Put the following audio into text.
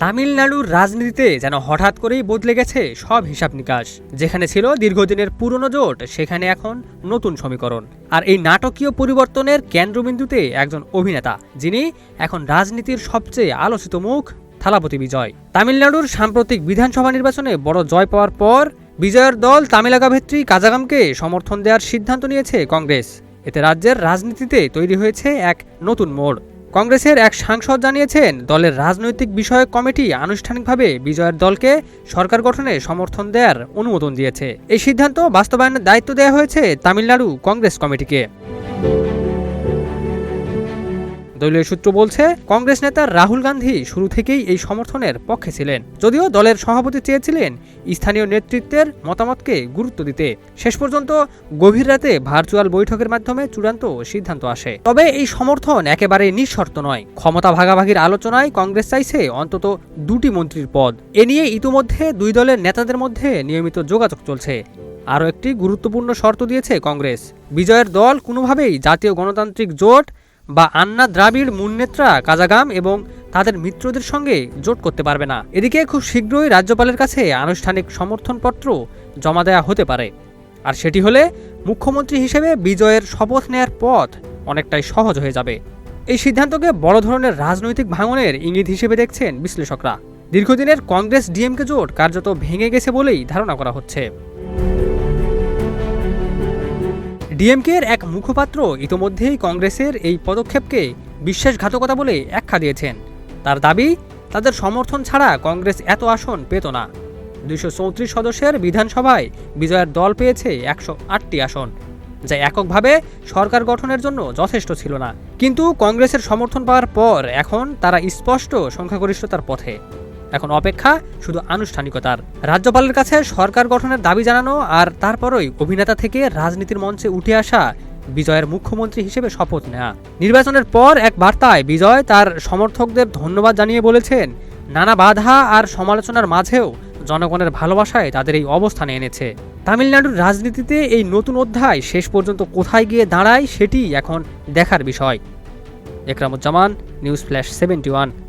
তামিলনাড়ুর রাজনীতিতে যেন হঠাৎ করেই বদলে গেছে সব হিসাব নিকাশ। যেখানে ছিল দীর্ঘদিনের পুরনো জোট, সেখানে এখন নতুন সমীকরণ। আর এই নাটকীয় পরিবর্তনের কেন্দ্রবিন্দুতে একজন অভিনেতা, যিনি এখন রাজনীতির সবচেয়ে আলোচিত মুখ, থালাপতি বিজয়। তামিলনাড়ুর সাম্প্রতিক বিধানসভা নির্বাচনে বড় জয় পাওয়ার পর বিজয়ের দল তামিলাগাভেত্রী কাজাগামকে সমর্থন দেওয়ার সিদ্ধান্ত নিয়েছে কংগ্রেস। এতে রাজ্যের রাজনীতিতে তৈরি হয়েছে এক নতুন মোড়। কংগ্রেসের এক সাংসদ জানিয়েছেন, দলের রাজনৈতিক বিষয়ক কমিটি আনুষ্ঠানিকভাবে বিজয়ের দলকে সরকার গঠনে সমর্থন দেওয়ার অনুমোদন দিয়েছে। এই সিদ্ধান্ত বাস্তবায়নের দায়িত্ব দেওয়া হয়েছে তামিলনাড়ু কংগ্রেস কমিটিকে। দলীয় সূত্র বলছে, কংগ্রেস নেতা রাহুল গান্ধী শুরু থেকেই এই সমর্থনের পক্ষে ছিলেন, যদিও দলের সভাপতি চেয়েছিলেন স্থানীয় নেতৃত্বের মতামতকে গুরুত্ব দিতে। শেষ পর্যন্ত গভীর রাতে ভার্চুয়াল বৈঠকের মাধ্যমে চূড়ান্ত সিদ্ধান্ত আসে। তবে এই সমর্থন একেবারে নিঃশর্ত নয়। ক্ষমতা ভাগাভাগির আলোচনায় কংগ্রেস চাইছে অন্তত 2টি মন্ত্রীর পদ। এ নিয়ে ইতিমধ্যে দুই দলের নেতাদের মধ্যে নিয়মিত যোগাযোগ চলছে। আরও একটি গুরুত্বপূর্ণ শর্ত দিয়েছে কংগ্রেস, বিজয়ের দল কোনোভাবেই জাতীয় গণতান্ত্রিক জোট বা আন্না দ্রাবিড় মুন্নেত্রা কাজাগাম এবং তাদের মিত্রদের সঙ্গে জোট করতে পারবে না। এদিকে খুব শীঘ্রই রাজ্যপালের কাছে আনুষ্ঠানিক সমর্থনপত্র জমা দেওয়া হতে পারে। আর সেটি হলে মুখ্যমন্ত্রী হিসেবে বিজয়ের শপথ নেয়ার পথ অনেকটাই সহজ হয়ে যাবে। এই সিদ্ধান্তকে বড় ধরনের রাজনৈতিক ভাঙনের ইঙ্গিত হিসেবে দেখছেন বিশ্লেষকরা। দীর্ঘদিনের কংগ্রেস ডিএমকে জোট কার্যত ভেঙে গেছে বলেই ধারণা করা হচ্ছে। ডিএমকের এক মুখপাত্র ইতোমধ্যেই কংগ্রেসের এই পদক্ষেপকে বিশ্বাসঘাতকতা বলে আখ্যা দিয়েছেন। তার দাবি, তাদের সমর্থন ছাড়া কংগ্রেস এত আসন পেত না। 234 সদস্যের বিধানসভায় বিজয়ের দল পেয়েছে 108টি আসন, যা এককভাবে সরকার গঠনের জন্য যথেষ্ট ছিল না। কিন্তু কংগ্রেসের সমর্থন পাওয়ার পর এখন তারা স্পষ্ট সংখ্যাগরিষ্ঠতার পথে। এখন অপেক্ষা শুধু আনুষ্ঠানিকতার। রাজ্যপালের কাছে সরকার গঠনের দাবি জানানো, আর তারপরই অভিনেতা থেকে রাজনীতির মঞ্চে উঠে আসা বিজয়ের মুখ্যমন্ত্রী হিসেবে শপথ নেওয়া। নির্বাচনের পর এক বার্তায় বিজয় তার সমর্থকদের ধন্যবাদ জানিয়ে বলেছেন, নানা বাধা আর সমালোচনার মাঝেও জনগণের ভালোবাসায় তাদের এই অবস্থানে এনেছে। তামিলনাড়ুর রাজনীতিতে এই নতুন অধ্যায় শেষ পর্যন্ত কোথায় গিয়ে দাঁড়ায়, সেটি এখন দেখার বিষয়। Ekramuzzaman, news flash 71।